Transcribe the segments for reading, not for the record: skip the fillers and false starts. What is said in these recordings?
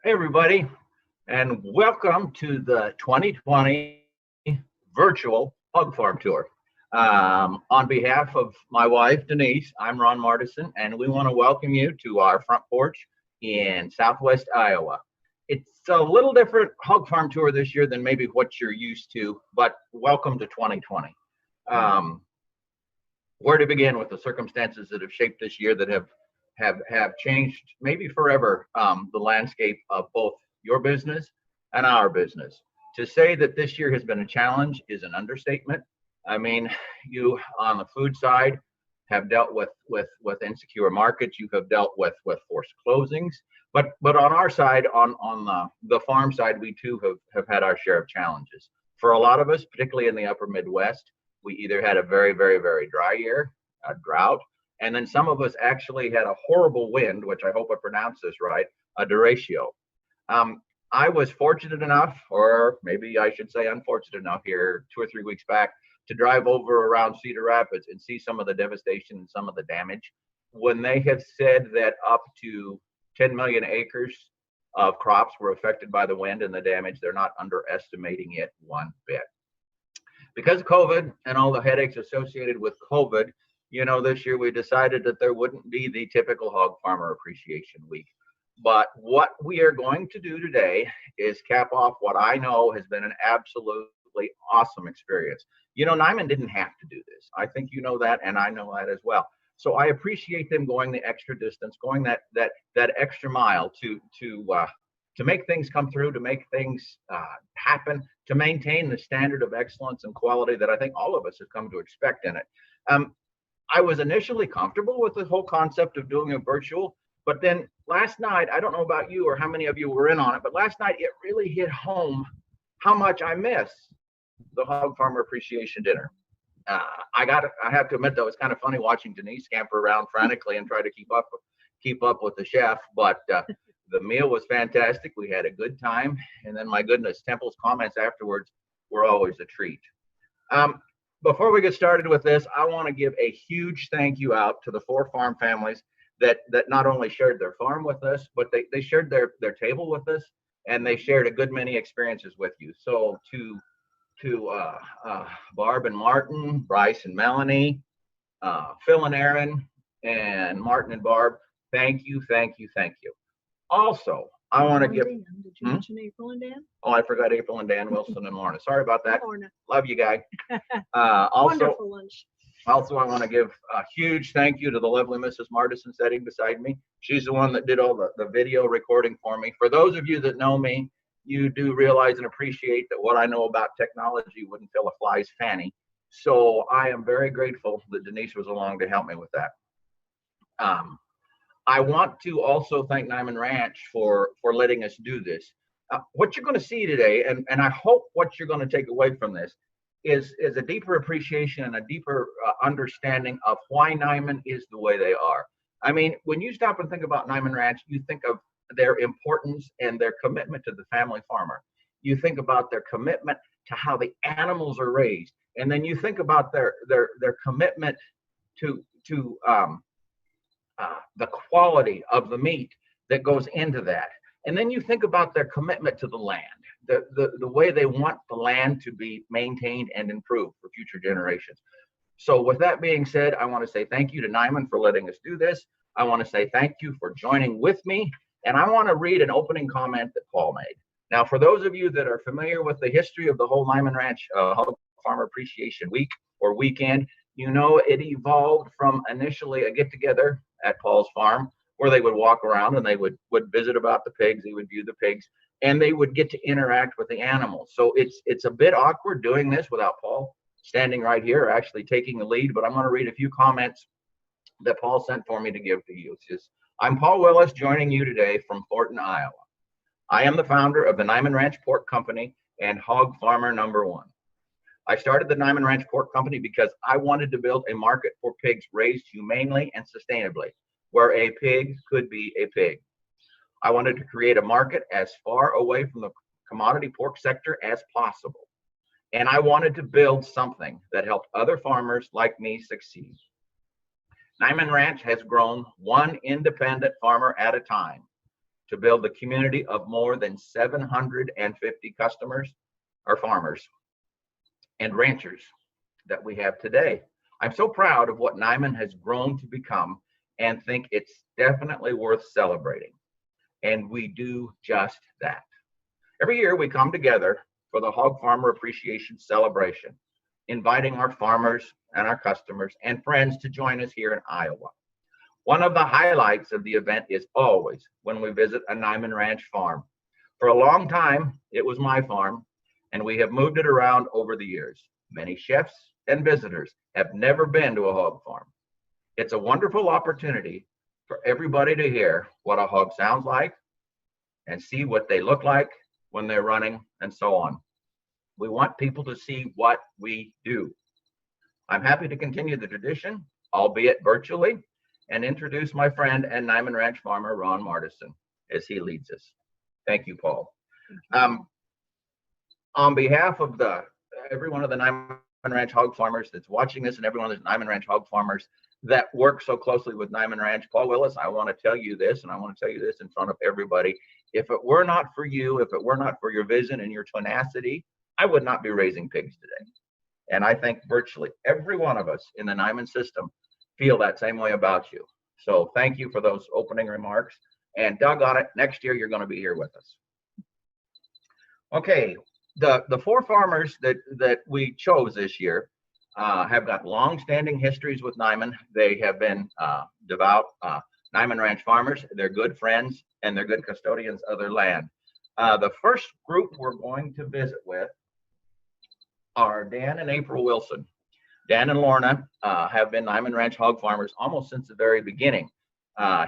Hey, everybody, and welcome to the 2020 virtual Hog Farm Tour. On behalf of my wife, Denise, I'm Ron Martison, and we want to welcome you to our front porch in Southwest Iowa. It's a little different Hog Farm Tour this year than maybe what you're used to, but welcome to 2020. Where to begin with the circumstances that have shaped this year that have changed maybe forever the landscape of both your business and our business. To say that this year has been a challenge is an understatement. I mean, you on the food side have dealt with insecure markets. You have dealt with forced closings, but on our side, on the farm side, we too have had our share of challenges. For a lot of us, particularly in the upper Midwest, we either had a very, very, very dry year, a drought, and then some of us actually had a horrible wind, which I hope I pronounced this right, a derecho. I was fortunate enough, or maybe I should say unfortunate enough here 2 or 3 weeks back, to drive over around Cedar Rapids and see some of the devastation and some of the damage. When they have said that up to 10 million acres of crops were affected by the wind and the damage, they're not underestimating it one bit. Because of COVID and all the headaches associated with COVID, this year we decided that there wouldn't be the typical Hog Farmer Appreciation Week. But what we are going to do today is cap off what I know has been an absolutely awesome experience. Niman didn't have to do this. I think you know that, and I know that as well. So I appreciate them going the extra distance, going that extra mile to make things come through, to make things happen, to maintain the standard of excellence and quality that I think all of us have come to expect in it. I was initially comfortable with the whole concept of doing a virtual, but then last night, I don't know about you or how many of you were in on it, but last night it really hit home how much I miss the Hog Farmer Appreciation Dinner. I have to admit, though, it's kind of funny watching Denise scamper around frantically and try to keep up with the chef, but the meal was fantastic. We had a good time, and then my goodness, Temple's comments afterwards were always a treat. Before we get started with this, I want to give a huge thank you out to the 4 farm families that not only shared their farm with us, but they shared their table with us, and they shared a good many experiences with you. So to Barb and Martin, Bryce and Melanie, Phil and Aaron, and Martin and Barb, thank you. Also, I want to give. Did you mention April and Dan? Oh, I forgot April and Dan Wilson and Lorna. Sorry about that. Lorna. Love you, guys. Wonderful lunch. Also, I want to give a huge thank you to the lovely Mrs. Martison sitting beside me. She's the one that did all the video recording for me. For those of you that know me, you do realize and appreciate that what I know about technology wouldn't fill a fly's fanny. So I am very grateful that Denise was along to help me with that. I want to also thank Niman Ranch for letting us do this. What you're going to see today, and I hope what you're going to take away from this, is a deeper appreciation and a deeper understanding of why Niman is the way they are. I mean, when you stop and think about Niman Ranch, you think of their importance and their commitment to the family farmer. You think about their commitment to how the animals are raised, and then you think about their commitment to the quality of the meat that goes into that. And then you think about their commitment to the land, the way they want the land to be maintained and improved for future generations. So with that being said, I want to say thank you to Niman for letting us do this. I want to say thank you for joining with me. And I want to read an opening comment that Paul made. Now, for those of you that are familiar with the history of the whole Niman Ranch Hog Farmer Appreciation Week or weekend, it evolved from initially a get-together at Paul's farm where they would walk around and they would visit about the pigs, they would view the pigs, and they would get to interact with the animals. So it's a bit awkward doing this without Paul standing right here, actually taking the lead, but I'm going to read a few comments that Paul sent for me to give to you. It says, I'm Paul Willis, joining you today from Thornton, Iowa. I am the founder of the Niman Ranch Pork Company and Hog Farmer #1. I started the Niman Ranch Pork Company because I wanted to build a market for pigs raised humanely and sustainably, where a pig could be a pig. I wanted to create a market as far away from the commodity pork sector as possible. And I wanted to build something that helped other farmers like me succeed. Niman Ranch has grown one independent farmer at a time. to build the community of more than 750 customers or farmers and ranchers that we have today. I'm so proud of what Niman has grown to become and think it's definitely worth celebrating. And we do just that. Every year we come together for the Hog Farmer Appreciation Celebration, inviting our farmers and our customers and friends to join us here in Iowa. One of the highlights of the event is always when we visit a Niman Ranch farm. For a long time, it was my farm, and we have moved it around over the years. Many chefs and visitors have never been to a hog farm. It's a wonderful opportunity for everybody to hear what a hog sounds like and see what they look like when they're running and so on. We want people to see what we do. I'm happy to continue the tradition, albeit virtually, and introduce my friend and Niman Ranch farmer, Ron Martison, as he leads us. Thank you, Paul. On behalf of every one of the Niman Ranch hog farmers that's watching this and every one of the Niman Ranch hog farmers that work so closely with Niman Ranch, Paul Willis, I want to tell you this, and I want to tell you this in front of everybody. If it were not for you, if it were not for your vision and your tenacity, I would not be raising pigs today. And I think virtually every one of us in the Niman system feel that same way about you. So thank you for those opening remarks. And doggone it, next year you're going to be here with us. Okay, the four farmers that we chose this year have got long-standing histories with Niman. They have been devout Niman Ranch farmers. They're good friends and they're good custodians of their land. The first group we're going to visit with are Dan and April Wilson. Dan and Lorna have been Niman Ranch hog farmers almost since the very beginning.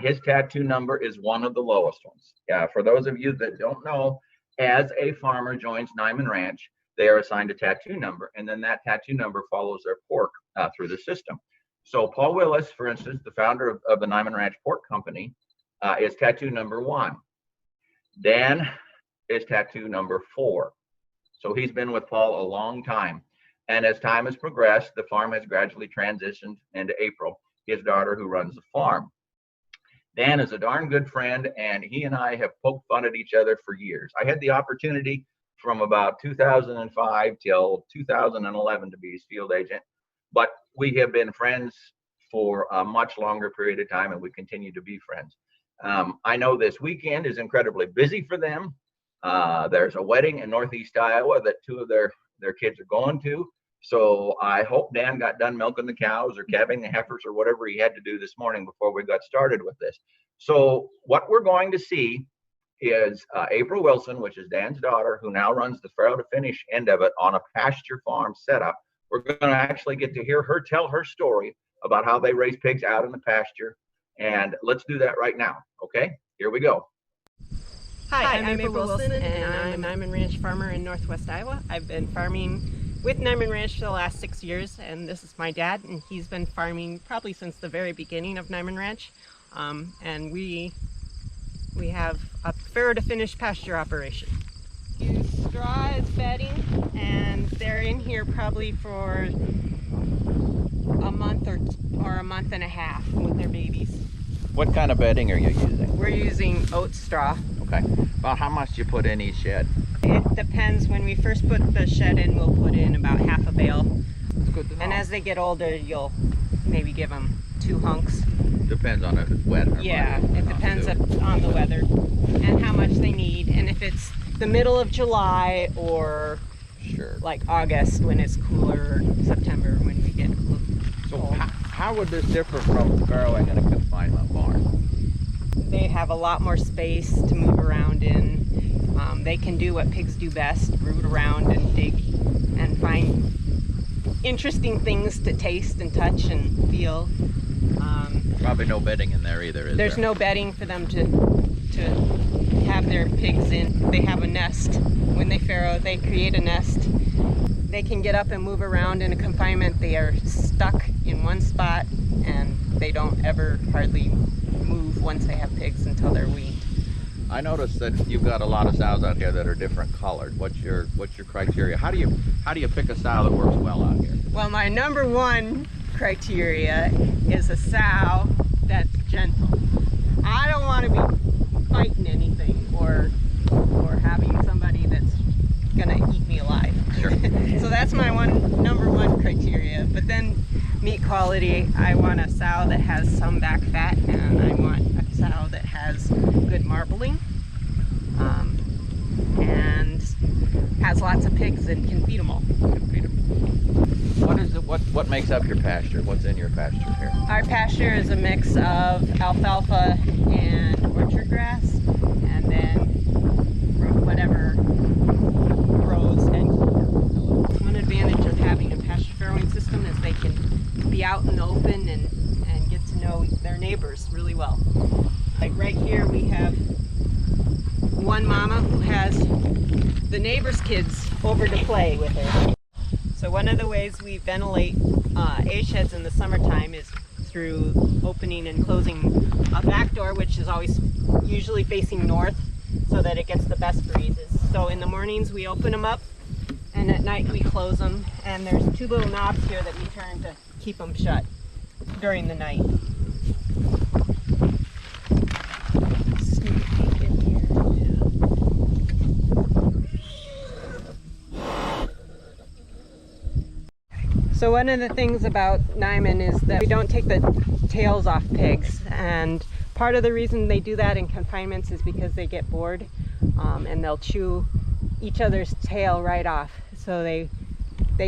His tattoo number is one of the lowest ones. For those of you that don't know, as a farmer joins Niman Ranch, they are assigned a tattoo number, and then that tattoo number follows their pork through the system. So Paul Willis, for instance, the founder of the Niman Ranch Pork Company, is tattoo number 1. Dan is tattoo number 4. So he's been with Paul a long time. And as time has progressed, the farm has gradually transitioned into April, his daughter who runs the farm. Dan is a darn good friend, and he and I have poked fun at each other for years. I had the opportunity from about 2005 till 2011 to be his field agent, but we have been friends for a much longer period of time, and we continue to be friends. I know this weekend is incredibly busy for them. There's a wedding in Northeast Iowa that 2 of their kids are going to. So I hope Dan got done milking the cows or calving the heifers or whatever he had to do this morning before we got started with this. So what we're going to see is April Wilson, which is Dan's daughter, who now runs the farrow to finish end of it on a pasture farm setup. We're going to actually get to hear her tell her story about how they raise pigs out in the pasture. And let's do that right now. Okay, here we go. Hi, I'm April Wilson, and I'm a Niman Ranch farmer in Northwest Iowa. I've been farming with Niman Ranch for the last 6 years, and this is my dad, and he's been farming probably since the very beginning of Niman Ranch. And we have a farrow to finish pasture operation. Use straw as bedding, and they're in here probably for a month or a month and a half with their babies. What kind of bedding are you using? We're using oat straw. Okay. About how much do you put in each shed? It depends. When we first put the shed in, we'll put in about half a bale. It's good to know. And as they get older, you'll maybe give them 2 hunks. Depends on if it's wet or Yeah, muddy. it depends on the weather and how much they need. And if it's the middle of July or Sure. like August when it's cooler, or September when we get So cold. how would this differ from farrowing in a confinement barn? They have a lot more space to move around in. They can do what pigs do best, root around and dig and find interesting things to taste and touch and feel. Probably no bedding in there either, is There's there? no bedding for them to have their pigs in. They have a nest. When they farrow, they create a nest. They can get up and move around in a confinement. They are stuck in one spot, and they don't ever hardly move once they have pigs until they're weaned. I noticed that you've got a lot of sows out here that are different colored. What's your criteria? How do you pick a sow that works well out here? Well, my number 1 criteria is a sow that's gentle. I don't want to be fighting anything. quality. I want a sow that has some back fat, and I want a sow that has good marbling, and has lots of pigs and can feed them all. What is it? What makes up your pasture? What's in your pasture here? Our pasture is a mix of alfalfa and orchard grass, and then whatever grows and clover. One advantage of having a pasture farrowing system is they can be out in the open and get to know their neighbors really well. Like right here we have one mama who has the neighbor's kids over to play with her. So one of the ways we ventilate A-sheds in the summertime is through opening and closing a back door, which is always usually facing north, so that it gets the best breezes. So in the mornings we open them up, and at night we close them, and there's two little knobs here that we turn to keep them shut during the night. Sneak peek in here. So one of the things about Niman is that we don't take the tails off pigs, and part of the reason they do that in confinements is because they get bored, and they'll chew each other's tail right off. So they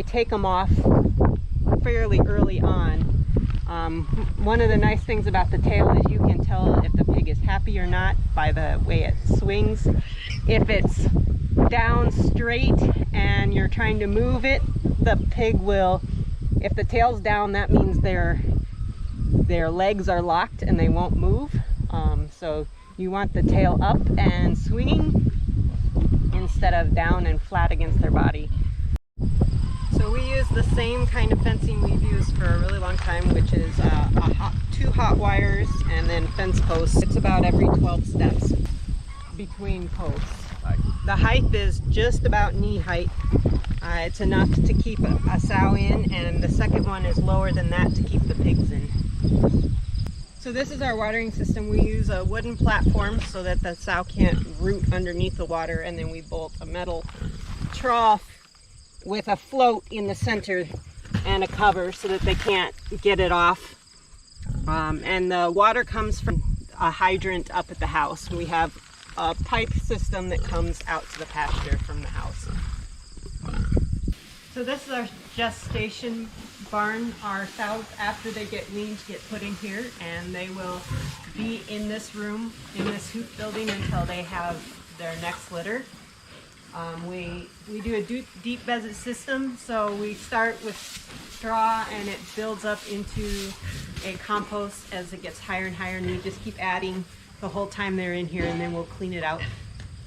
take them off fairly early on. One of the nice things about the tail is you can tell if the pig is happy or not by the way it swings. If it's down straight and you're trying to move it, the pig will, if the tail's down, that means their legs are locked and they won't move. So you want the tail up and swinging instead of down and flat against their body. So we use the same kind of fencing we've used for a really long time, which is two hot wires and then fence posts. It's about every 12 steps between posts. The height is just about knee height. It's enough to keep a sow in, and the second one is lower than that to keep the pigs in. So this is our watering system. We use a wooden platform so that the sow can't root underneath the water, and then we bolt a metal trough with a float in the center and a cover so that they can't get it off. And the water comes from a hydrant up at the house. We have a pipe system that comes out to the pasture from the house. So this is our gestation barn. Our sows, after they get weaned, get put in here, and they will be in this room, in this hoop building, until they have their next litter. We do a deep bedded system, so we start with straw and it builds up into a compost as it gets higher and higher, and we just keep adding the whole time they're in here, and then we'll clean it out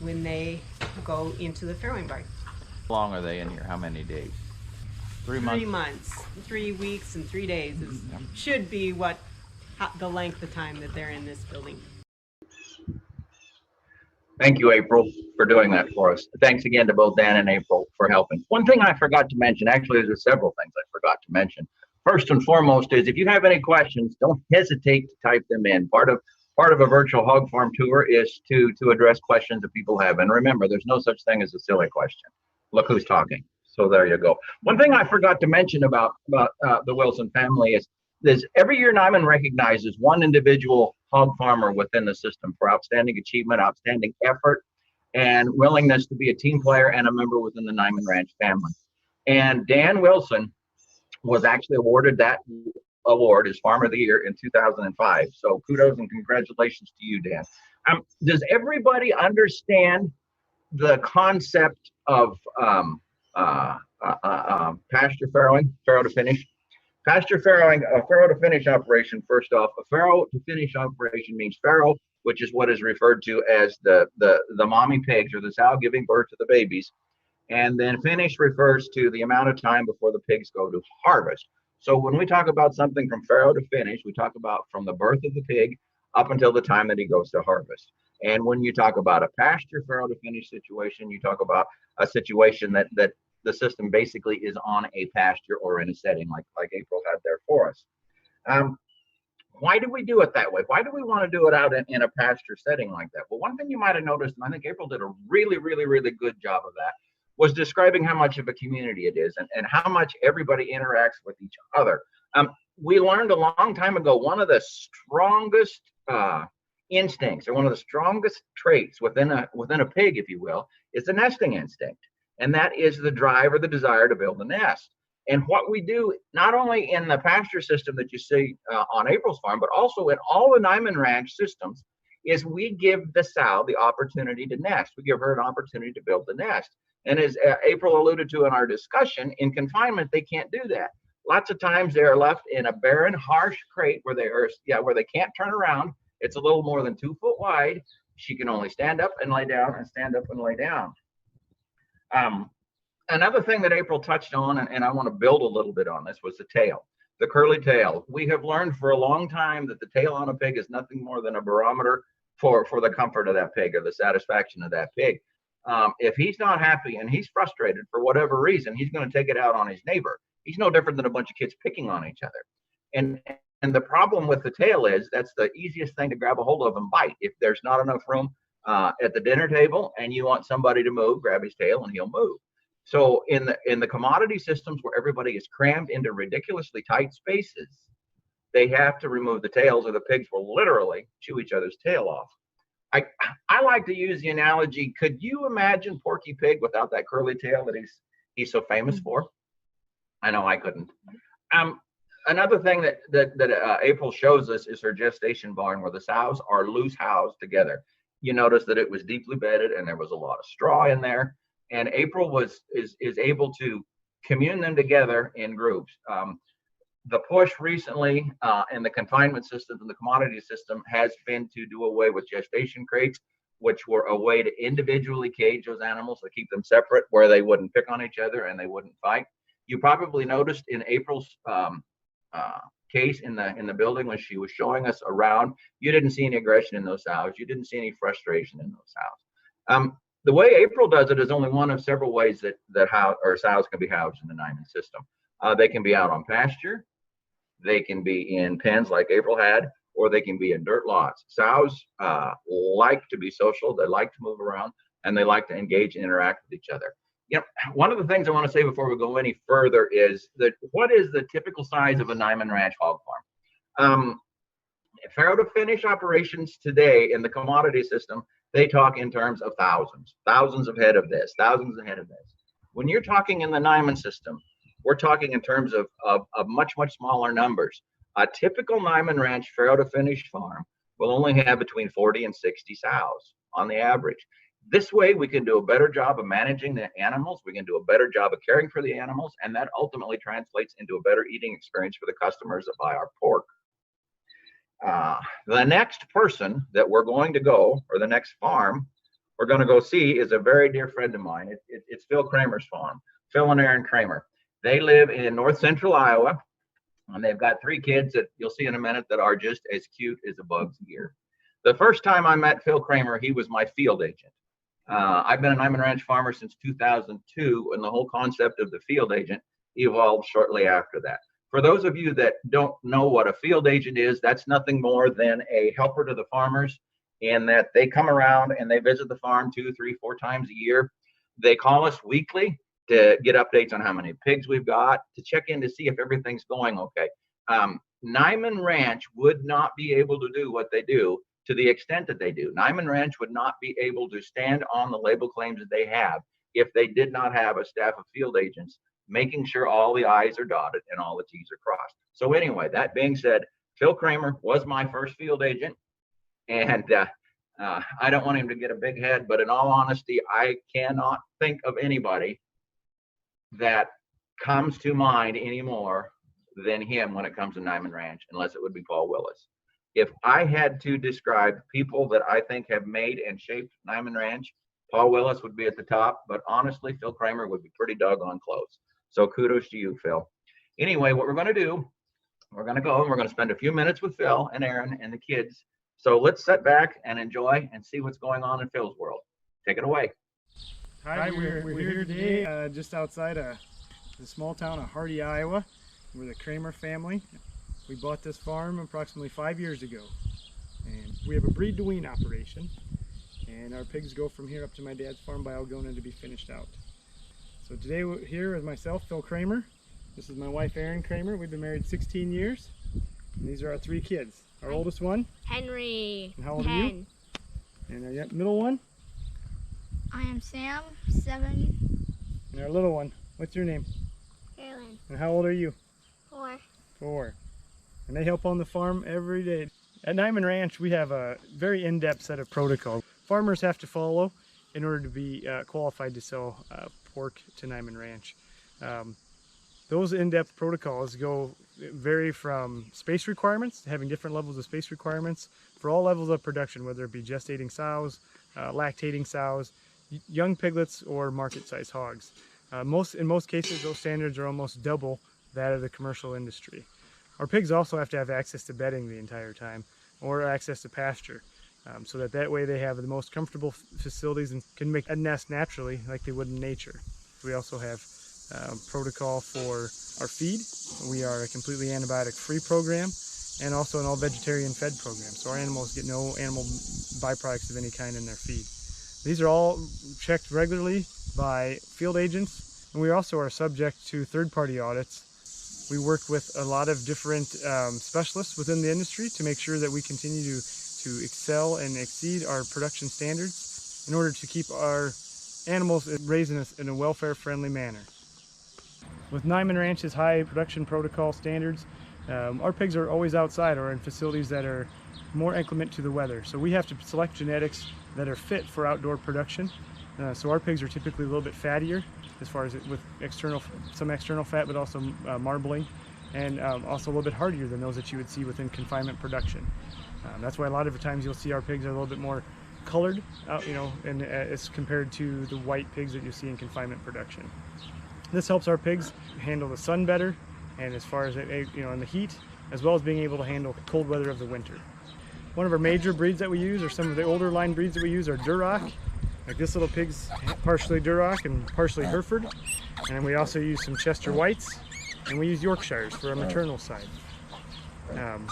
when they go into the farrowing barn. How long are they in here? How many days? 3 months? 3 months, 3 weeks and 3 days should be what the length of time that they're in this building. Thank you, April, for doing that for us. Thanks again to both Dan and April for helping. One thing I forgot to mention, actually there's several things I forgot to mention. First and foremost is, if you have any questions, don't hesitate to type them in. Part of a virtual hog farm tour is to address questions that people have. And remember, there's no such thing as a silly question. Look who's talking. So there you go. One thing I forgot to mention about the Wilson family is every year Niman recognizes one individual hog farmer within the system for outstanding achievement, outstanding effort, and willingness to be a team player and a member within the Niman Ranch family. And Dan Wilson was actually awarded that award as Farmer of the Year in 2005. So kudos and congratulations to you, Dan. Does everybody understand the concept of pasture farrowing, farrow to finish? Pasture farrowing, a farrow to finish operation, first off, a farrow to finish operation means farrow, which is what is referred to as the mommy pigs, or the sow giving birth to the babies. And then finish refers to the amount of time before the pigs go to harvest. So when we talk about something from farrow to finish, we talk about from the birth of the pig up until the time that he goes to harvest. And when you talk about a pasture farrow to finish situation, you talk about a situation that the system basically is on a pasture or in a setting like April had there for us. Why do we do it that way? Why do we want to do it out in a pasture setting like that? Well, one thing you might have noticed, and I think April did a really, really, really good job of that, was describing how much of a community it is and how much everybody interacts with each other. we learned a long time ago, one of the strongest instincts, or one of the strongest traits within a pig, if you will, is the nesting instinct, and that is the drive or the desire to build a nest. And what we do, not only in the pasture system that you see on April's farm, but also in all the Niman Ranch systems, is we give the sow the opportunity to nest. We give her an opportunity to build the nest. And as April alluded to in our discussion, in confinement, they can't do that. Lots of times they are left in a barren, harsh crate where where they can't turn around. It's a little more than 2 foot wide. She can only stand up and lay down and stand up and lay down. Another thing that April touched on, and I want to build a little bit on this, was the tail, the curly tail. We have learned for a long time that the tail on a pig is nothing more than a barometer for the comfort of that pig or the satisfaction of that pig. If he's not happy and he's frustrated for whatever reason, he's going to take it out on his neighbor. He's no different than a bunch of kids picking on each other. And the problem with the tail is that's the easiest thing to grab a hold of and bite. If there's not enough room at the dinner table and you want somebody to move, grab his tail and he'll move. So in the commodity systems where everybody is crammed into ridiculously tight spaces, they have to remove the tails or the pigs will literally chew each other's tail off. I like to use the analogy, could you imagine Porky Pig without that curly tail that he's so famous for? I know I couldn't. Another thing that April shows us is her gestation barn where the sows are loose housed together. You notice that it was deeply bedded and there was a lot of straw in there. And April is able to commune them together in groups. The push recently in the confinement systems and the commodity system has been to do away with gestation crates, which were a way to individually cage those animals to keep them separate where they wouldn't pick on each other and they wouldn't fight. You probably noticed in April's case in the building when she was showing us around, you didn't see any aggression in those sows. You didn't see any frustration in those sows. The way April does it is only one of several ways that sows can be housed in the Niman system. They can be out on pasture, they can be in pens like April had, or they can be in dirt lots. Sows like to be social, they like to move around, and they like to engage and interact with each other. You know, one of the things I want to say before we go any further is that what is the typical size of a Niman Ranch hog farm? Farrow to finish operations today in the commodity system, they talk in terms of thousands of head of this, thousands of head of this. When you're talking in the Niman system, we're talking in terms of much smaller numbers. A typical Niman Ranch Farrow to finish farm will only have between 40 and 60 sows on the average. This way, we can do a better job of managing the animals. We can do a better job of caring for the animals, and that ultimately translates into a better eating experience for the customers that buy our pork. The next person that we're going to go, or the next farm we're going to go see, is a very dear friend of mine. It's Phil Kramer's farm, Phil and Aaron Kramer. They live in north central Iowa, and they've got 3 kids that you'll see in a minute that are just as cute as a bug's ear. The first time I met Phil Kramer, he was my field agent. I've been a Niman Ranch farmer since 2002, and the whole concept of the field agent evolved shortly after that. For those of you that don't know what a field agent is, that's nothing more than a helper to the farmers in that they come around and they visit the farm 2, 3, 4 times a year. They call us weekly to get updates on how many pigs we've got, to check in to see if everything's going okay. Niman Ranch would not be able to do what they do to the extent that they do. Niman Ranch would not be able to stand on the label claims that they have if they did not have a staff of field agents making sure all the I's are dotted and all the T's are crossed. So anyway, that being said, Phil Kramer was my first field agent, and I don't want him to get a big head, but in all honesty, I cannot think of anybody that comes to mind anymore than him when it comes to Niman Ranch, unless it would be Paul Willis. If I had to describe people that I think have made and shaped Niman Ranch, Paul Willis would be at the top, but honestly, Phil Kramer would be pretty doggone close. So kudos to you, Phil. Anyway, what we're going to do, we're going to go and we're going to spend a few minutes with Phil and Aaron and the kids. So let's sit back and enjoy and see what's going on in Phil's world. Take it away. Hi, we're here today just outside of the small town of Hardy, Iowa. We're the Kramer family. We bought this farm approximately 5 years ago, and we have a breed to wean operation, and our pigs go from here up to my dad's farm by Algona to be finished out. So today we're here with myself, Phil Kramer, This is my wife, Erin Kramer. We've been married 16 years. And these are our 3 kids. Our oldest one. Henry. And how old are you? And our middle one. I am Sam, 7. And our little one. What's your name? Carolyn, And how old are you? 4. 4. And they help on the farm every day. At Niman Ranch, we have a very in-depth set of protocols farmers have to follow in order to be qualified to sell pork to Niman Ranch. Those in-depth protocols vary from space requirements, having different levels of space requirements for all levels of production, whether it be gestating sows, lactating sows, young piglets, or market-sized hogs. In most cases, those standards are almost double that of the commercial industry. Our pigs also have to have access to bedding the entire time, or access to pasture, so that way they have the most comfortable facilities and can make a nest naturally like they would in nature. We also have protocol for our feed. We are a completely antibiotic-free program and also an all-vegetarian fed program, so our animals get no animal byproducts of any kind in their feed. These are all checked regularly by field agents, and we also are subject to third-party audits. We work with a lot of different specialists within the industry to make sure that we continue to excel and exceed our production standards in order to keep our animals raised in a welfare-friendly manner. With Niman Ranch's high production protocol standards, our pigs are always outside or in facilities that are more inclement to the weather. So we have to select genetics that are fit for outdoor production. So our pigs are typically a little bit fattier, as far as with some external fat, but also marbling, and also a little bit hardier than those that you would see within confinement production. That's why a lot of the times you'll see our pigs are a little bit more colored, as compared to the white pigs that you see in confinement production. This helps our pigs handle the sun better, and as far as in the heat, as well as being able to handle cold weather of the winter. One of our major breeds that we use, or some of the older line breeds that we use, are Duroc. Like this little pig's partially Duroc and partially Hereford. And then we also use some Chester Whites, and we use Yorkshires for our maternal side.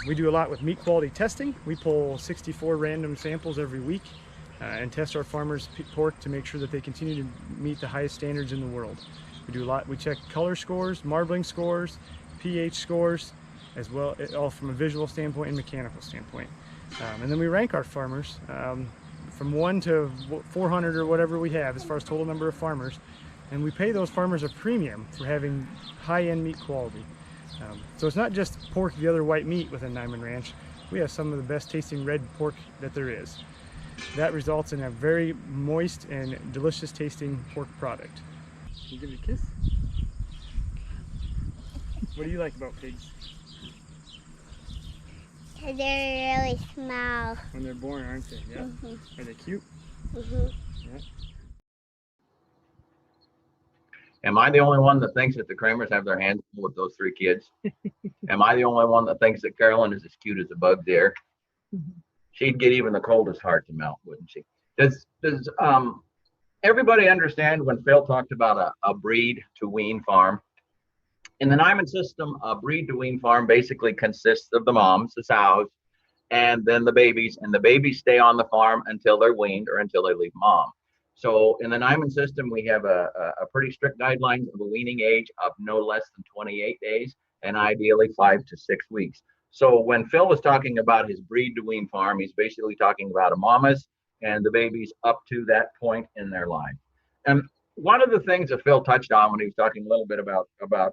We do a lot with meat quality testing. We pull 64 random samples every week and test our farmers' pork to make sure that they continue to meet the highest standards in the world. We check color scores, marbling scores, pH scores, as well, all from a visual standpoint and mechanical standpoint. And then we rank our farmers from 1 to 400 or whatever we have as far as total number of farmers, and we pay those farmers a premium for having high-end meat quality. So it's not just pork, the other white meat within Niman Ranch. We have some of the best tasting red pork that there is. That results in a very moist and delicious tasting pork product. Can you give it a kiss? What do you like about pigs? They're really small. When they're born, aren't they? Yeah. Are they cute? Yeah. Am I the only one that thinks that the Kramers have their hands full with those 3 kids? Am I the only one that thinks that Carolyn is as cute as a bug there? She'd get even the coldest heart to melt, wouldn't she? Does everybody understand when Phil talked about a breed to wean farm? In the Niman system, a breed to wean farm basically consists of the moms, the sows, and then the babies, and the babies stay on the farm until they're weaned or until they leave mom. So in the Niman system, we have a pretty strict guidelines of a weaning age of no less than 28 days and ideally 5 to 6 weeks. So when Phil was talking about his breed to wean farm, he's basically talking about a mamas and the babies up to that point in their life. And one of the things that Phil touched on when he was talking a little bit about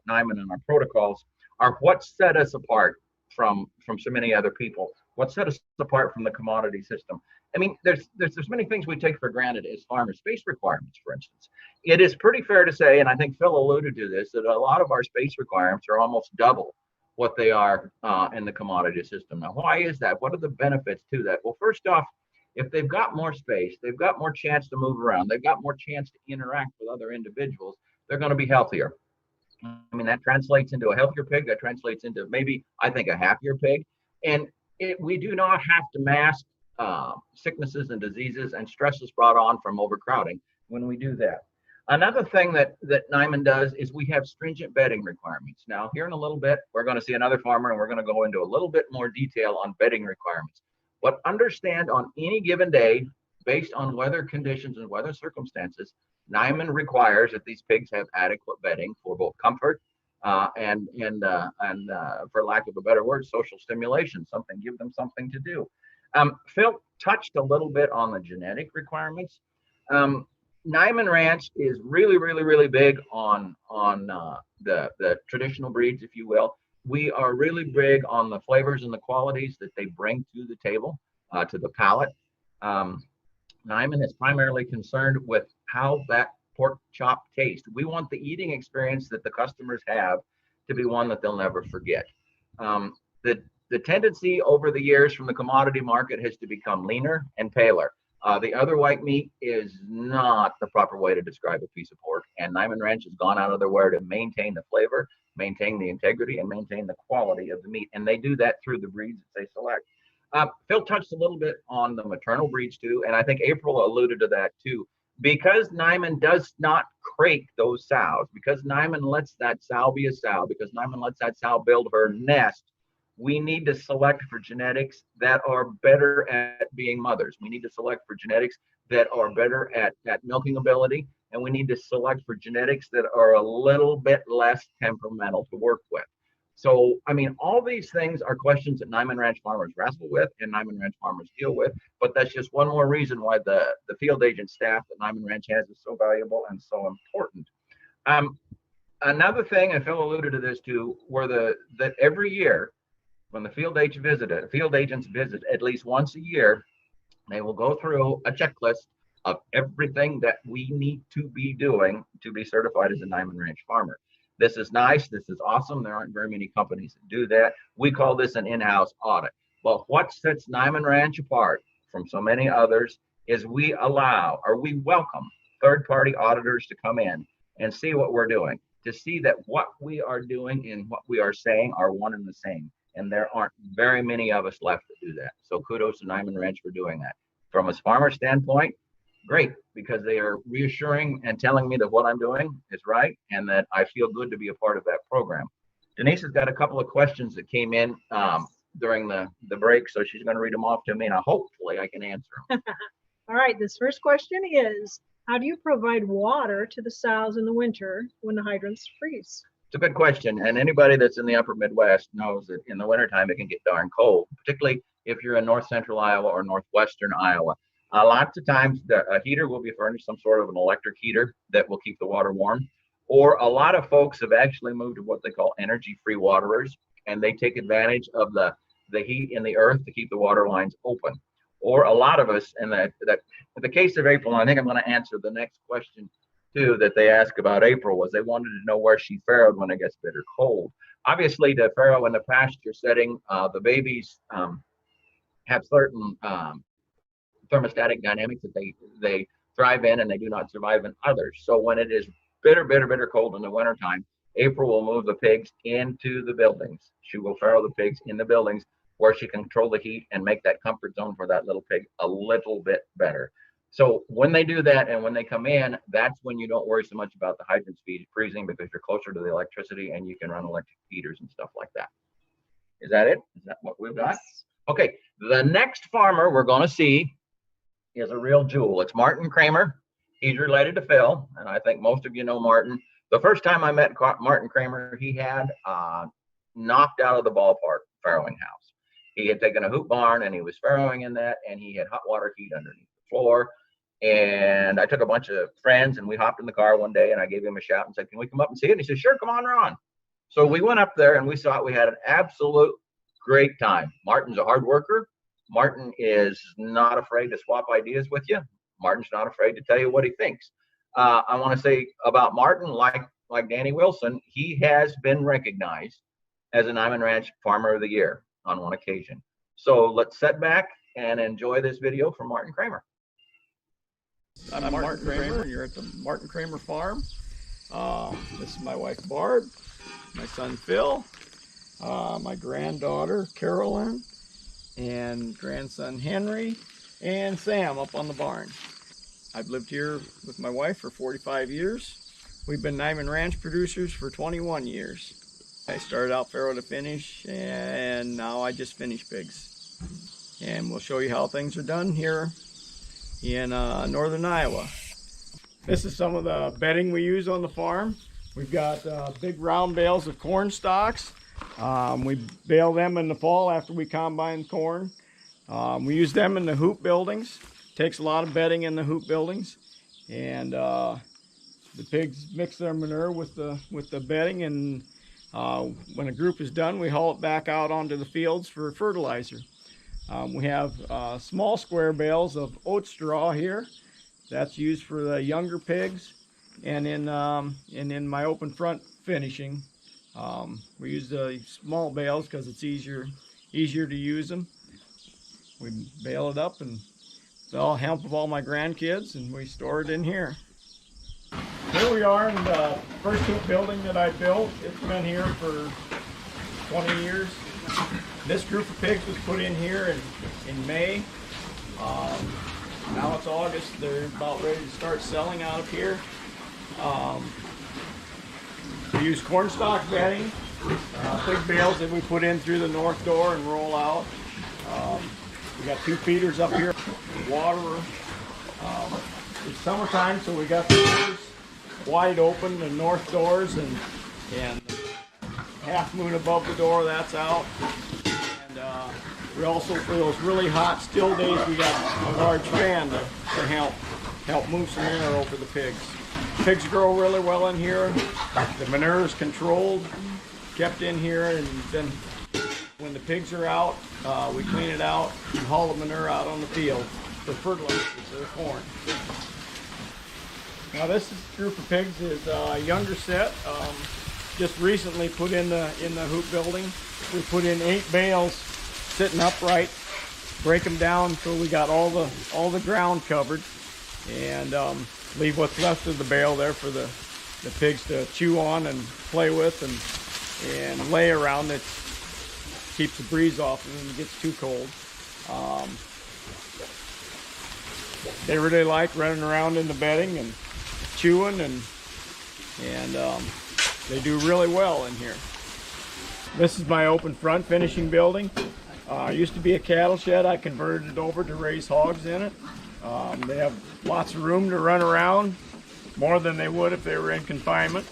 Niman and our protocols are what set us apart from so many other people. What set us apart from the commodity system? I mean, there's many things we take for granted as farmer space requirements, for instance. It is pretty fair to say, and I think Phil alluded to this, that a lot of our space requirements are almost double what they are in the commodity system. Now, why is that? What are the benefits to that? Well, first off, if they've got more space, they've got more chance to move around, they've got more chance to interact with other individuals, they're going to be healthier. I mean, that translates into a healthier pig, that translates into maybe, I think, a happier pig. And we do not have to mask sicknesses and diseases and stresses brought on from overcrowding when we do that. Another thing that Niman does is we have stringent bedding requirements. Now, here in a little bit, we're going to see another farmer and we're going to go into a little bit more detail on bedding requirements. But understand on any given day, based on weather conditions and weather circumstances, Niman requires that these pigs have adequate bedding for both comfort and for lack of a better word, social stimulation, something, give them something to do. Phil touched a little bit on the genetic requirements. Niman Ranch is really big on the traditional breeds, if you will. We are really big on the flavors and the qualities that they bring to the table, to the palate. Niman is primarily concerned with how that pork chop tastes. We want the eating experience that the customers have to be one that they'll never forget. The tendency over the years from the commodity market has to become leaner and paler. The other white meat is not the proper way to describe a piece of pork, and Niman Ranch has gone out of their way to maintain the flavor, maintain the integrity, and maintain the quality of the meat, and they do that through the breeds that they select. Phil touched a little bit on the maternal breeds too, and I think April alluded to that too. Because Niman does not crate those sows, because Niman lets that sow be a sow, because Niman lets that sow build her nest, we need to select for genetics that are better at being mothers. We need to select for genetics that are better at milking ability, and we need to select for genetics that are a little bit less temperamental to work with. So, I mean, all these things are questions that Niman Ranch farmers wrestle with and Niman Ranch farmers deal with, but that's just one more reason why the field agent staff that Niman Ranch has is so valuable and so important. Another thing, and Phil alluded to this too, that every year when the field agents visit at least once a year, they will go through a checklist of everything that we need to be doing to be certified as a Niman Ranch farmer. This is nice. This is awesome. There aren't very many companies that do that. We call this an in-house audit. But what sets Niman Ranch apart from so many others is we welcome third-party auditors to come in and see what we're doing, to see that what we are doing and what we are saying are one and the same. And there aren't very many of us left to do that. So kudos to Niman Ranch for doing that. From a farmer standpoint, great, because they are reassuring and telling me that what I'm doing is right and that I feel good to be a part of that program. Denise has got a couple of questions that came in during the break, so she's going to read them off to me, and hopefully I can answer them. All right, this first question is, how do you provide water to the sows in the winter when the hydrants freeze? It's a good question, and anybody that's in the upper Midwest knows that in the wintertime it can get darn cold, particularly if you're in north central Iowa or northwestern Iowa. Lots of times a heater will be furnished, some sort of an electric heater that will keep the water warm. Or a lot of folks have actually moved to what they call energy-free waterers, and they take advantage of the heat in the earth to keep the water lines open. Or a lot of us, in the case of April, and I think I'm going to answer the next question too that they asked about April, was they wanted to know where she farrowed when it gets bitter cold. Obviously, to farrow in the pasture setting, the babies have certain thermostatic dynamics that they thrive in and they do not survive in others. So when it is bitter cold in the wintertime, April will move the pigs into the buildings. She will farrow the pigs in the buildings where she can control the heat and make that comfort zone for that little pig a little bit better. So when they do that and when they come in, that's when you don't worry so much about the hydrants freezing, because you're closer to the electricity and you can run electric heaters and stuff like that. Is that it? Is that what we've got? Yes. Okay, the next farmer we're going to see is a real jewel. It's Martin Kramer. He's related to Phil, and I think most of you know Martin. The first time I met Martin Kramer, he had knocked out of the ballpark farrowing house. He had taken a hoop barn and he was farrowing in that, and he had hot water heat underneath the floor. And I took a bunch of friends and we hopped in the car one day and I gave him a shout and said, "Can we come up and see it?" And he said, "Sure, come on, Ron." So we went up there and we saw it. We had an absolute great time. Martin's a hard worker. Martin is not afraid to swap ideas with you. Martin's not afraid to tell you what he thinks. I want to say about Martin, like Danny Wilson, he has been recognized as a Niman Ranch Farmer of the Year on one occasion. So let's sit back and enjoy this video from Martin Kramer. I'm Martin Kramer, and you're at the Martin Kramer farm. This is my wife Barb, my son Phil, my granddaughter Carolyn, and grandson Henry, and Sam up on the barn. I've lived here with my wife for 45 years. We've been Niman Ranch producers for 21 years. I started out farrow to finish, and now I just finish pigs. And we'll show you how things are done here in northern Iowa. This is some of the bedding we use on the farm. We've got big round bales of corn stalks. We bale them in the fall after we combine corn. We use them in the hoop buildings. Takes a lot of bedding in the hoop buildings, and the pigs mix their manure with the bedding, and when a group is done, we haul it back out onto the fields for fertilizer. We have small square bales of oat straw here. That's used for the younger pigs, and in my open front finishing, we use the small bales because it's easier to use them. We bale it up, and with all help of all my grandkids, and we store it in here. Here we are in the first hoop building that I built. It's been here for 20 years. This group of pigs was put in here in May. Now it's August. They're about ready to start selling out of here. We use cornstalk bedding, big bales that we put in through the north door and roll out. We got 2 feeders up here, water. It's summertime, so we got the doors wide open, the north doors, and half moon above the door, that's out. And we also, for those really hot still days, we got a large fan to help move some air over the pigs. Pigs grow really well in here. The manure is controlled, kept in here, and then when the pigs are out, we clean it out and haul the manure out on the field for fertilizer for the corn. Now this group of pigs is a younger set, just recently put in the hoop building. We put in 8 bales sitting upright, break them down so we got all the ground covered, and leave what's left of the bale there for the pigs to chew on and play with and lay around. That keeps the breeze off when it gets too cold. They really like running around in the bedding and chewing, and they do really well in here. This is my open front finishing building. Used to be a cattle shed. I converted it over to raise hogs in it. They have lots of room to run around, more than they would if they were in confinement.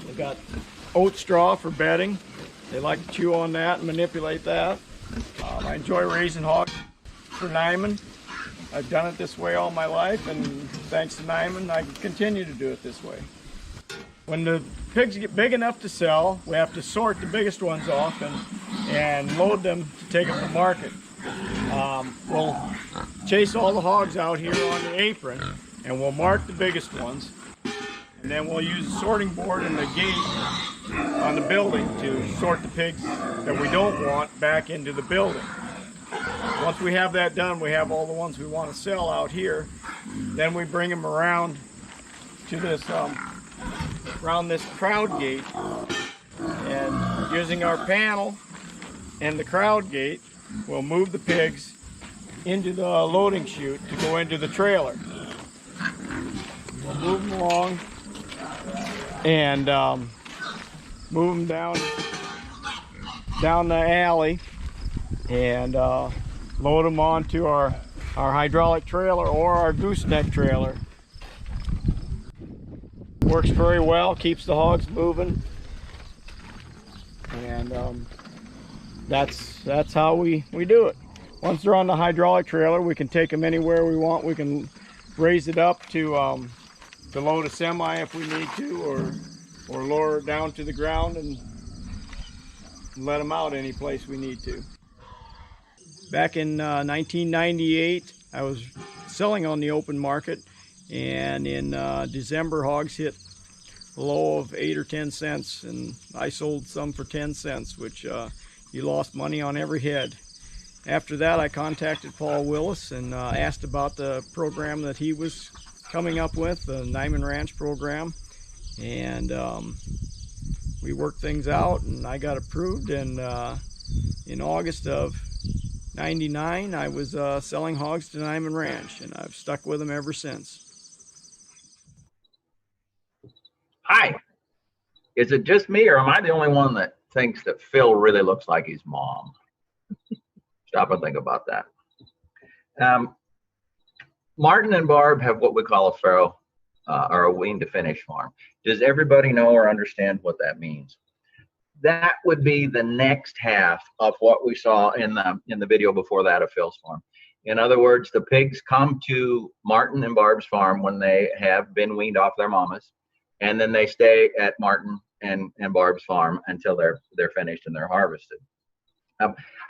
They've got oat straw for bedding. They like to chew on that and manipulate that. I enjoy raising hogs for Niman. I've done it this way all my life, and thanks to Niman, I can continue to do it this way. When the pigs get big enough to sell, we have to sort the biggest ones off and load them to take them to market. We'll chase all the hogs out here on the apron, and we'll mark the biggest ones, and then we'll use a sorting board and the gate on the building to sort the pigs that we don't want back into the building. Once we have that done, we have all the ones we want to sell out here. Then we bring them around to this around this crowd gate, and using our panel and the crowd gate, we'll move the pigs into the loading chute to go into the trailer. We'll move them along and move them down the alley and load them onto our hydraulic trailer or our gooseneck trailer. Works very well, keeps the hogs moving, and that's how we do it. Once they're on the hydraulic trailer, we can take them anywhere we want. We can raise it up to load a semi if we need to, or lower it down to the ground and let them out any place we need to. Back in 1998, I was selling on the open market, and in December, hogs hit a low of 8 or 10 cents, and I sold some for 10 cents, which you lost money on every head. After that, I contacted Paul Willis and asked about the program that he was coming up with, the Niman Ranch program, and we worked things out, and I got approved, and in August of '99, I was selling hogs to Niman Ranch, and I've stuck with them ever since. Hi. Is it just me, or am I the only one that thinks that Phil really looks like his mom? Stop and think about that. Martin and Barb have what we call a pharaoh or a wean to finish farm. Does everybody know or understand what that means? That would be the next half of what we saw in the video before that of Phil's farm. In other words, the pigs come to Martin and Barb's farm when they have been weaned off their mamas, and then they stay at Martin and Barb's farm until they're finished and they're harvested.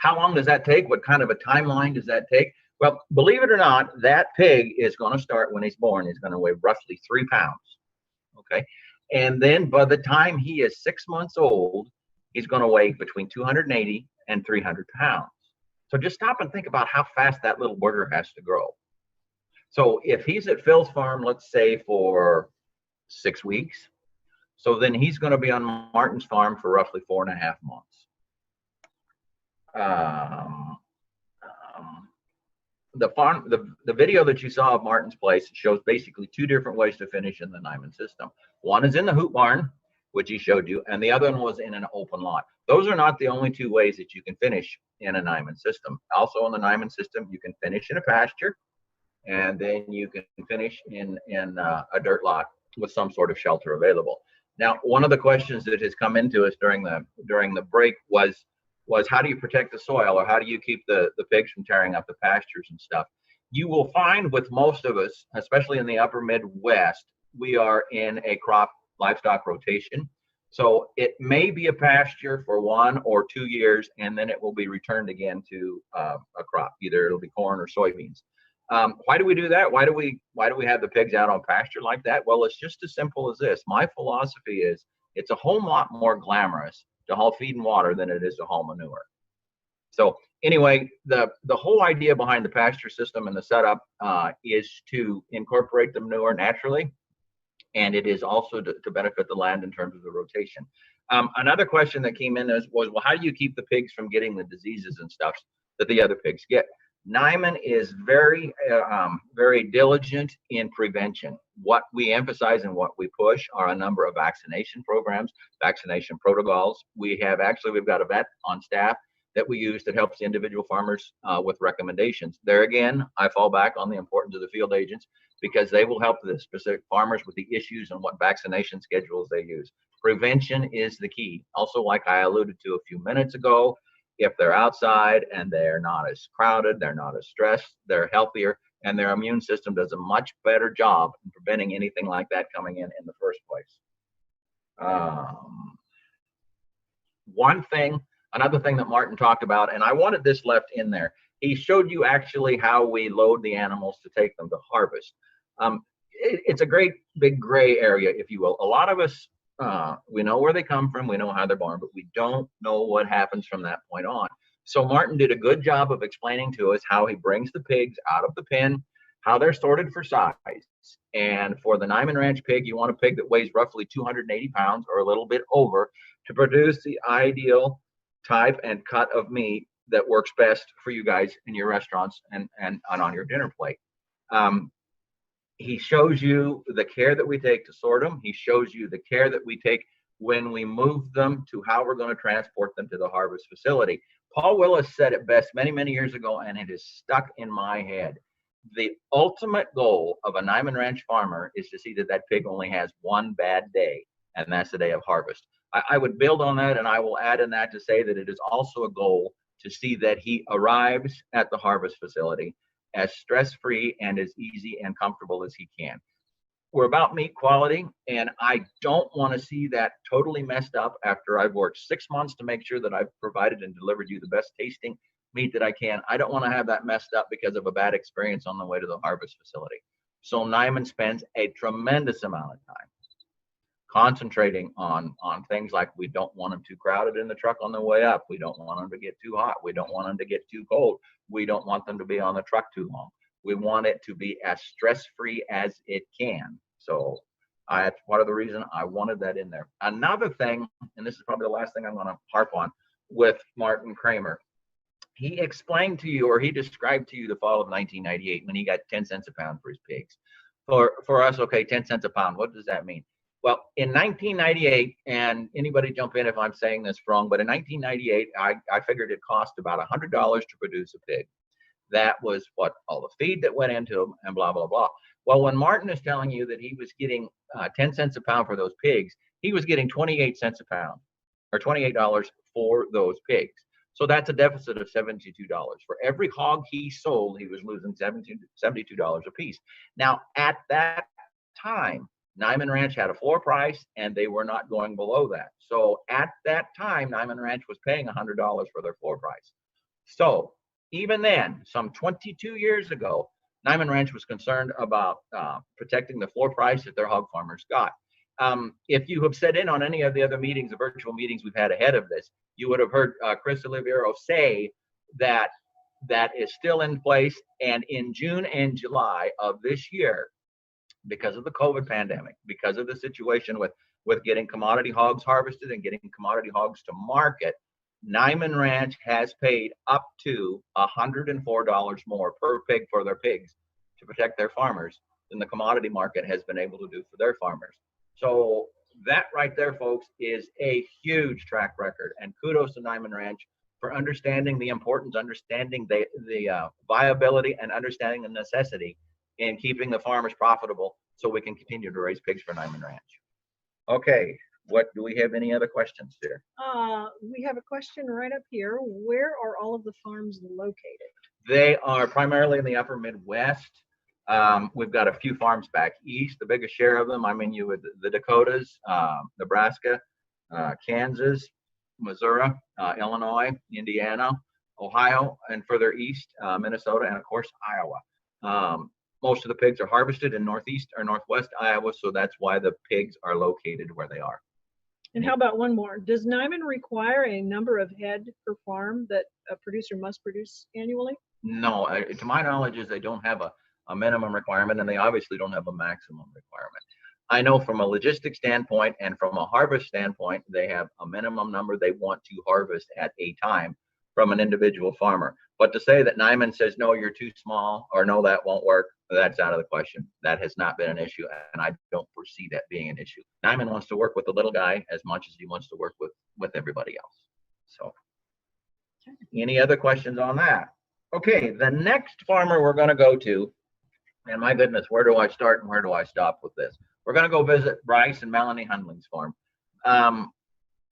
How long does that take? What kind of a timeline does that take? Well, believe it or not, that pig is going to start when he's born. He's going to weigh roughly 3 pounds. Okay. And then by the time he is 6 months old, he's going to weigh between 280 and 300 pounds. So just stop and think about how fast that little booger has to grow. So if he's at Phil's farm, let's say for 6 weeks, so then he's going to be on Martin's farm for roughly 4.5 months. The video that you saw of Martin's place shows basically 2 different ways to finish in the Niman system. One is in the hoop barn, which he showed you, and the other one was in an open lot. Those are not the only 2 ways that you can finish in a Niman system. Also in the Niman system, you can finish in a pasture, and then you can finish in a dirt lot with some sort of shelter available. Now, one of the questions that has come into us during the break was how do you protect the soil, or how do you keep the pigs from tearing up the pastures and stuff? You will find with most of us, especially in the upper Midwest, we are in a crop livestock rotation. So it may be a pasture for 1 or 2 years, and then it will be returned again to a crop. Either it'll be corn or soybeans. Why do we do that? Why do we have the pigs out on pasture like that? Well, it's just as simple as this. My philosophy is it's a whole lot more glamorous to haul feed and water than it is to haul manure. So anyway, the whole idea behind the pasture system and the setup is to incorporate the manure naturally, and it is also to benefit the land in terms of the rotation. Another question that came in was, well, how do you keep the pigs from getting the diseases and stuff that the other pigs get? Niman is very, very diligent in prevention. What we emphasize and what we push are a number of vaccination programs, vaccination protocols. We've got a vet on staff that we use that helps the individual farmers with recommendations. There again, I fall back on the importance of the field agents, because they will help the specific farmers with the issues and what vaccination schedules they use. Prevention is the key. Also, like I alluded to a few minutes ago, if they're outside and they're not as crowded, they're not as stressed, they're healthier, and their immune system does a much better job in preventing anything like that coming in the first place. Another thing that Martin talked about, and I wanted this left in there, he showed you actually how we load the animals to take them to harvest. It's a great big gray area, if you will. A lot of us, we know where they come from, we know how they're born, but we don't know what happens from that point on. So Martin did a good job of explaining to us how he brings the pigs out of the pen, how they're sorted for size. And for the Niman Ranch pig, you want a pig that weighs roughly 280 pounds or a little bit over to produce the ideal type and cut of meat that works best for you guys in your restaurants and on your dinner plate. He shows you the care that we take to sort them. He shows you the care that we take when we move them to how we're going to transport them to the harvest facility. Paul Willis said it best many, many years ago, and it is stuck in my head. The ultimate goal of a Niman Ranch farmer is to see that that pig only has one bad day, and that's the day of harvest. I would build on that, and I will add in that to say that it is also a goal to see that he arrives at the harvest facility as stress-free and as easy and comfortable as he can. We're about meat quality, and I don't want to see that totally messed up after I've worked 6 months to make sure that I've provided and delivered you the best tasting meat that I can. I don't want to have that messed up because of a bad experience on the way to the harvest facility. So Niman spends a tremendous amount of time concentrating on things like we don't want them too crowded in the truck on the way up. We don't want them to get too hot. We don't want them to get too cold. We don't want them to be on the truck too long. We want it to be as stress-free as it can. So that's part of the reason I wanted that in there. Another thing, and this is probably the last thing I'm going to harp on with Martin Kramer, he explained to you, or he described to you the fall of 1998 when he got 10 cents a pound for his pigs. For us, okay, 10 cents a pound, what does that mean? Well, in 1998, and anybody jump in if I'm saying this wrong, but in 1998, I figured it cost about $100 to produce a pig. That was what all the feed that went into them and blah, blah, blah. Well, when Martin is telling you that he was getting 10 cents a pound for those pigs, he was getting 28 cents a pound or $28 for those pigs. So that's a deficit of $72. For every hog he sold, he was losing $72 a piece. Now, at that time, Niman Ranch had a floor price and they were not going below that. So at that time, Niman Ranch was paying $100 for their floor price. So even then, some 22 years ago, Niman Ranch was concerned about protecting the floor price that their hog farmers got. If you have sat in on any of the other meetings, the virtual meetings we've had ahead of this, you would have heard Chris Oliviero say that that is still in place. And in June and July of this year, because of the COVID pandemic, because of the situation with getting commodity hogs harvested and getting commodity hogs to market, Niman Ranch has paid up to $104 more per pig for their pigs to protect their farmers than the commodity market has been able to do for their farmers. So that right there, folks, is a huge track record. And kudos to Niman Ranch for understanding the importance, understanding the viability, and understanding the necessity in keeping the farmers profitable so we can continue to raise pigs for Niman Ranch. Okay, what do we have any other questions there? We have a question right up here. Where are all of the farms located? They are primarily in the upper Midwest. We've got a few farms back east. The biggest share of them, I mean, you with the Dakotas, Nebraska, Kansas, Missouri, Illinois, Indiana, Ohio, and further east, Minnesota, and of course, Iowa. Most of the pigs are harvested in northeast or northwest Iowa, so that's why the pigs are located where they are. And how about one more? Does Niman require a number of head per farm that a producer must produce annually? No, to my knowledge, is they don't have a minimum requirement, and they obviously don't have a maximum requirement. I know from a logistics standpoint and from a harvest standpoint, they have a minimum number they want to harvest at a time from an individual farmer. But to say that Niman says, no, you're too small, or no, that won't work, that's out of the question. That has not been an issue, and I don't foresee that being an issue. Niman wants to work with the little guy as much as he wants to work with everybody else. So any other questions on that? Okay, the next farmer we're going to go to, and my goodness, where do I start and where do I stop with this? We're going to go visit Bryce and Melanie Hundling's farm.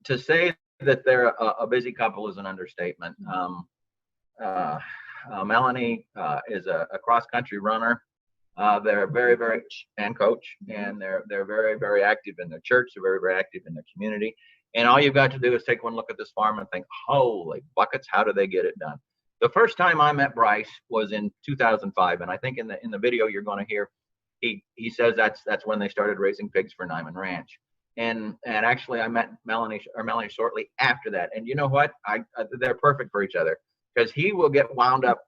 To say that they're a busy couple is an understatement. Melanie is a cross-country runner. They're very, very, and coach, and they're very, very active in their church. They're very, very active in their community. And all you've got to do is take one look at this farm and think, holy buckets, how do they get it done? The first time I met Bryce was in 2005, and I think in the video you're going to hear, he says that's when they started raising pigs for Niman Ranch. And actually, I met Melanie shortly after that. And you know what? They're perfect for each other, because he will get wound up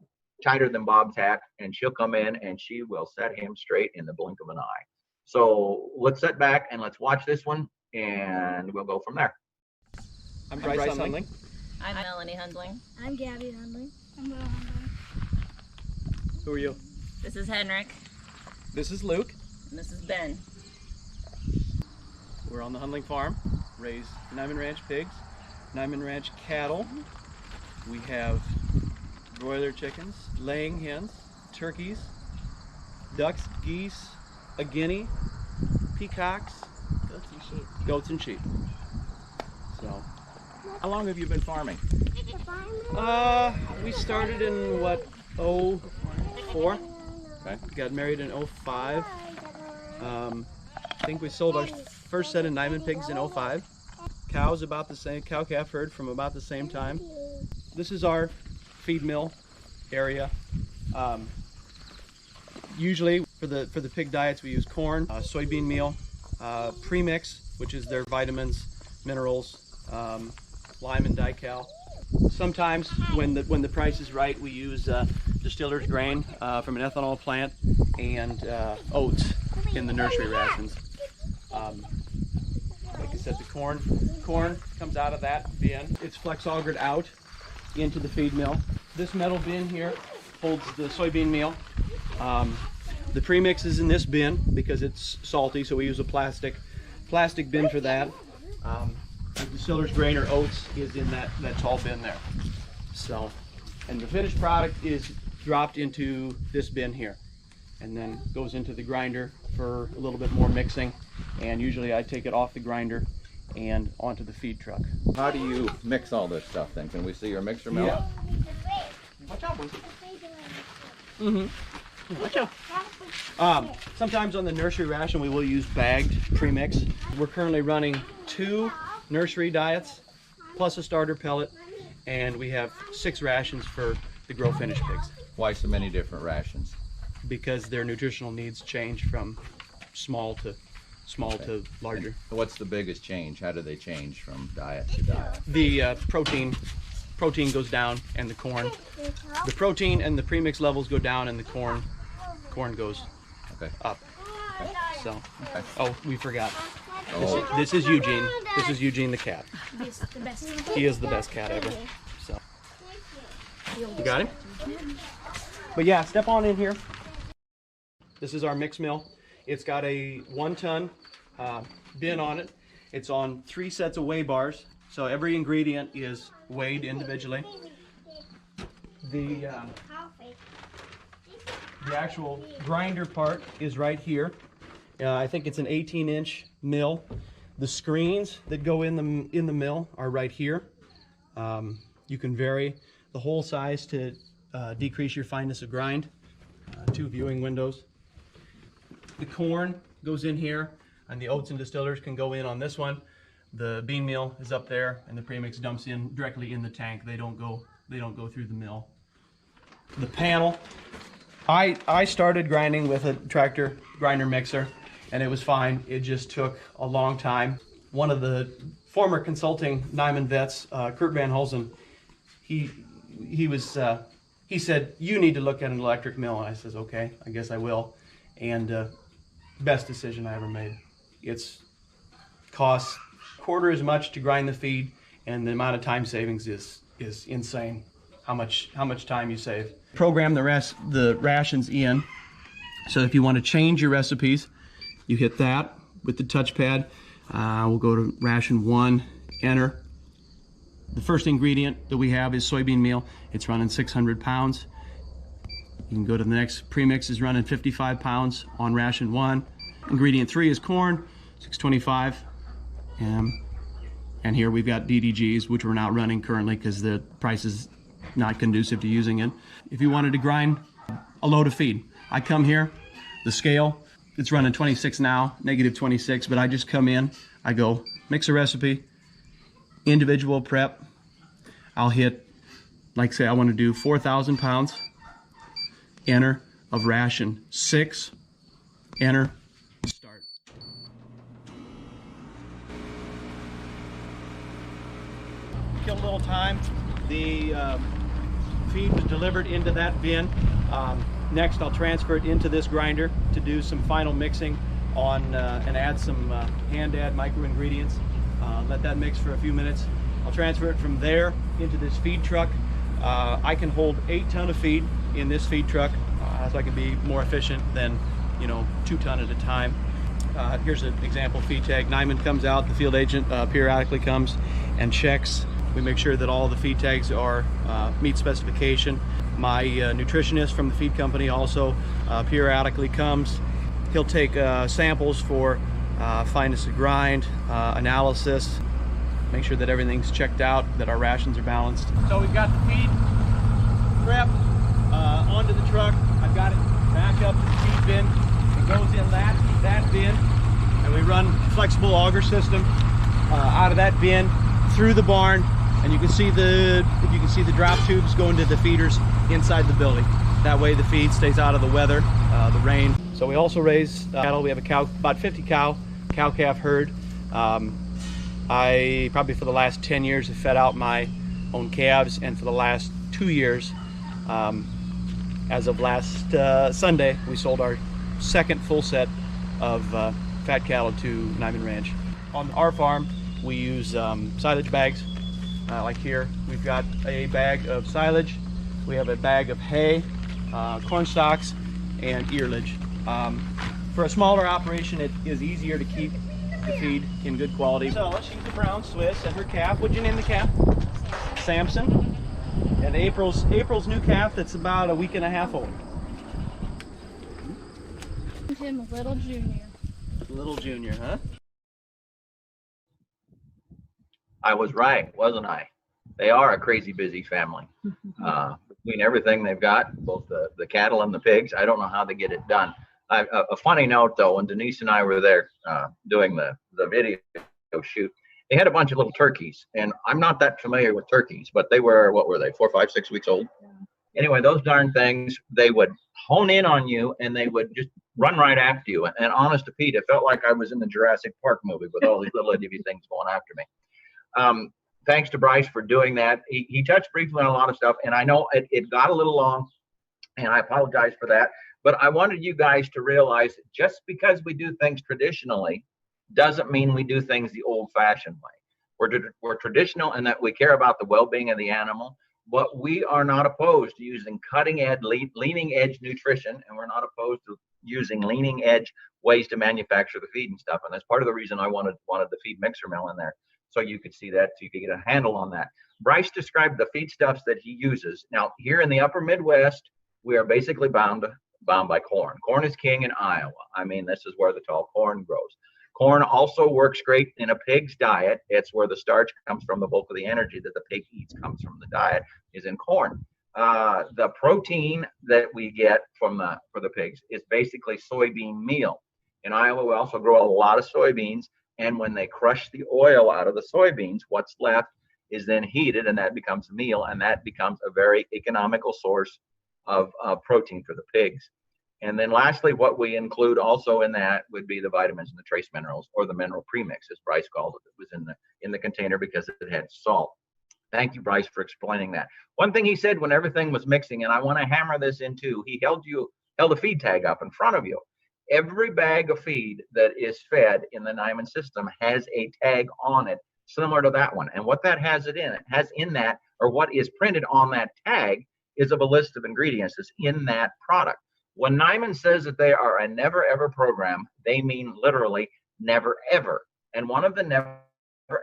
tighter than Bob's hat, and she'll come in and she will set him straight in the blink of an eye. So let's sit back and let's watch this one, and we'll go from there. I'm Bryce Hundling. I'm Melanie Hundling. I'm Gabby Hundling. I'm Will Hundling. Who are you? This is Henrik. This is Luke. And this is Ben. We're on the Hundling farm, raise Niman Ranch pigs, Niman Ranch cattle. We have broiler chickens, laying hens, turkeys, ducks, geese, a guinea, peacocks, goats and sheep. So, how long have you been farming? We started in what, 04? Okay. Got married in 05. I think we sold our first set of Niman pigs in 05. Cows about the same, cow-calf herd from about the same time. This is our feed mill area. Usually for the pig diets we use corn, soybean meal, premix, which is their vitamins, minerals, lime and dical. Sometimes when the price is right, we use distiller's grain from an ethanol plant and oats in the nursery rations. Like I said, the corn comes out of that bin. It's flex augered out into the feed mill. This metal bin here holds the soybean meal. The premix is in this bin because it's salty, so we use a plastic bin for that. The distiller's grain or oats is in that tall bin there. So, and the finished product is dropped into this bin here, and then goes into the grinder for a little bit more mixing. And usually I take it off the grinder and onto the feed truck. How do you mix all this stuff then? Can we see your mixer mill? Yeah. Watch out, boys. Mm-hmm. Watch out. Sometimes on the nursery ration we will use bagged premix. We're currently running 2 nursery diets plus a starter pellet, and we have 6 rations for the grow finish pigs. Why so many different rations? Because their nutritional needs change from small to larger. And what's the biggest change? How do they change from diet to diet? The protein goes down, and the corn. The protein and the premix levels go down, and the corn goes up. Okay. So, Okay. oh, we forgot. Oh. This is Eugene. This is Eugene the cat. He's the best. He is the best cat ever. So, you got him? But yeah, step on in here. This is our mix mill. It's got a 1-ton bin on it. It's on 3 sets of weigh bars. So every ingredient is weighed individually. The actual grinder part is right here. I think it's an 18-inch mill. The screens that go in the mill are right here. You can vary the hole size to decrease your fineness of grind. 2 viewing windows. The corn goes in here, and the oats and distillers can go in on this one. The bean meal is up there, and the premix dumps in directly in the tank. They don't go through the mill. The panel. I started grinding with a tractor grinder mixer, and it was fine. It just took a long time. One of the former consulting Niman vets, Kurt Van Holzen, he said, "You need to look at an electric mill." And I says, "Okay, I guess I will." And best decision I ever made. It's costs quarter as much to grind the feed, and the amount of time savings is insane. How much time you save. Program the rations in. So if you want to change your recipes, you hit that with the touchpad. We'll go to ration 1, enter. The first ingredient that we have is soybean meal. It's running 600 pounds. You can go to the next. Premix is running 55 pounds on ration 1. Ingredient 3 is corn, 625. And here we've got DDGs, which we're not running currently because the price is not conducive to using it. If you wanted to grind a load of feed, I come here, the scale, it's running 26 now, negative 26, but I just come in, I go mix a recipe, individual prep. I'll hit, like say I want to do 4,000 pounds, enter of ration 6, enter, start. Kill a little time. The feed was delivered into that bin. Next I'll transfer it into this grinder to do some final mixing on and add some hand-add micro ingredients. Let that mix for a few minutes. I'll transfer it from there into this feed truck. I can hold 8 ton of feed in this feed truck, so I can be more efficient than 2 ton at a time. Here's an example feed tag. Niman comes out, the field agent periodically comes and checks. We make sure that all the feed tags are meet specification. My nutritionist from the feed company also periodically comes. He'll take samples for fineness of grind, analysis, make sure that everything's checked out, that our rations are balanced. So we've got the feed prepped onto the truck. I've got it back up to the feed bin. It goes in that bin, and we run flexible auger system out of that bin through the barn, and you can see the drop tubes go into the feeders inside the building. That way the feed stays out of the weather, the rain. So we also raise cattle. We have a cow, about 50 cow-calf herd. I probably for the last 10 years have fed out my own calves, and for the last 2 years, as of last Sunday, we sold our second full set of fat cattle to Niman Ranch. On our farm, we use silage bags. Like here, we've got a bag of silage, we have a bag of hay, corn stalks, and earlage. For a smaller operation, it is easier to keep the feed in good quality. So she's a brown Swiss, and her calf, what'd you name the calf? Samson. And April's new calf that's about a week and a half old. Him Little Junior. Little Junior, huh? I was right, wasn't I? They are a crazy busy family. Between everything they've got, both the cattle and the pigs, I don't know how they get it done. A funny note though, when Denise and I were there doing the video shoot, they had a bunch of little turkeys, and I'm not that familiar with turkeys, but they were, what were they, 4, 5, 6 weeks old? Anyway, those darn things, they would hone in on you and they would just run right after you. And honest to Pete, it felt like I was in the Jurassic Park movie with all these little itty things going after me. Thanks to Bryce for doing that. He touched briefly on a lot of stuff, and I know it got a little long, and I apologize for that. But I wanted you guys to realize just because we do things traditionally doesn't mean we do things the old-fashioned way. We're traditional in that we care about the well-being of the animal, but we are not opposed to using cutting-edge, leading-edge nutrition, and we're not opposed to using leading-edge ways to manufacture the feed and stuff. And that's part of the reason I wanted the feed mixer mill in there, so you could see that, so you could get a handle on that. Bryce described the feedstuffs that he uses. Now, here in the upper Midwest, we are basically bound by corn. Corn is king in Iowa. I mean, this is where the tall corn grows. Corn also works great in a pig's diet. It's where the starch comes from. The bulk of the energy that the pig eats comes from the diet is in corn. The protein that we get for the pigs is basically soybean meal. In Iowa, we also grow a lot of soybeans, and when they crush the oil out of the soybeans, what's left is then heated, and that becomes meal, and that becomes a very economical source of protein for the pigs. And then lastly, what we include also in that would be the vitamins and the trace minerals, or the mineral premix, as Bryce called it. It was in the container because it had salt. Thank you, Bryce, for explaining that. One thing he said when everything was mixing, and I want to hammer this in too, he held a feed tag up in front of you. Every bag of feed that is fed in the Niman system has a tag on it similar to that one. And what that has in that, or what is printed on that tag, is of a list of ingredients that's in that product. When Niman says that they are a never ever program, they mean literally never ever. And one of the never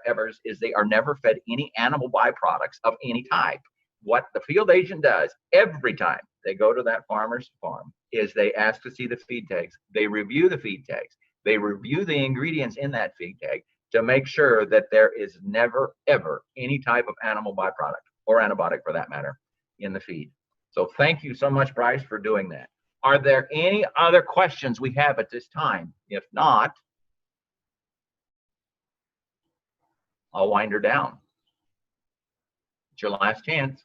evers is they are never fed any animal byproducts of any type. What the field agent does every time they go to that farmer's farm is they ask to see the feed tags. They review the feed tags. They review the ingredients in that feed tag to make sure that there is never ever any type of animal byproduct, or antibiotic for that matter, in the feed. So thank you so much, Bryce, for doing that. Are there any other questions we have at this time? If not, I'll wind her down. It's your last chance.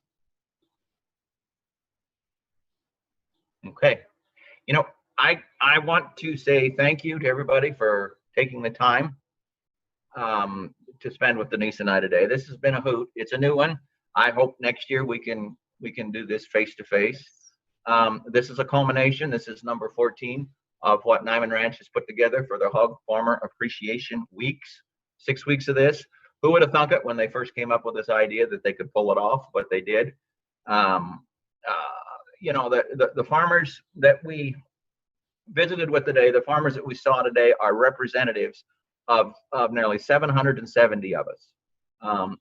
Okay. You know, I want to say thank you to everybody for taking the time to spend with Denise and I today. This has been a hoot. It's a new one. I hope next year we can do this face to face. This is a culmination. This is number 14 of what Niman Ranch has put together for their Hog Farmer Appreciation Weeks. 6 weeks of this. Who would have thunk it when they first came up with this idea that they could pull it off? But they did. You know, the farmers that we visited with today, the farmers that we saw today, are representatives of nearly 770 of us.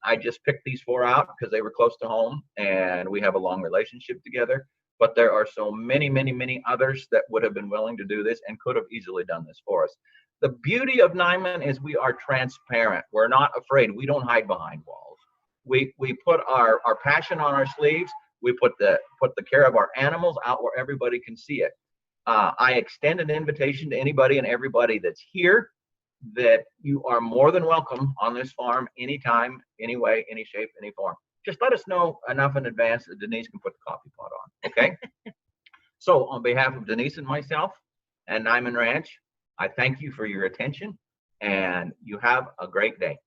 I just picked these 4 out because they were close to home and we have a long relationship together. But there are so many, many, many others that would have been willing to do this and could have easily done this for us. The beauty of Niman is we are transparent. We're not afraid. We don't hide behind walls. We put our passion on our sleeves. We put the care of our animals out where everybody can see it. I extend an invitation to anybody and everybody that's here that you are more than welcome on this farm anytime, any way, any shape, any form. Just let us know enough in advance that Denise can put the coffee pot on, okay? So on behalf of Denise and myself and Niman Ranch, I thank you for your attention, and you have a great day.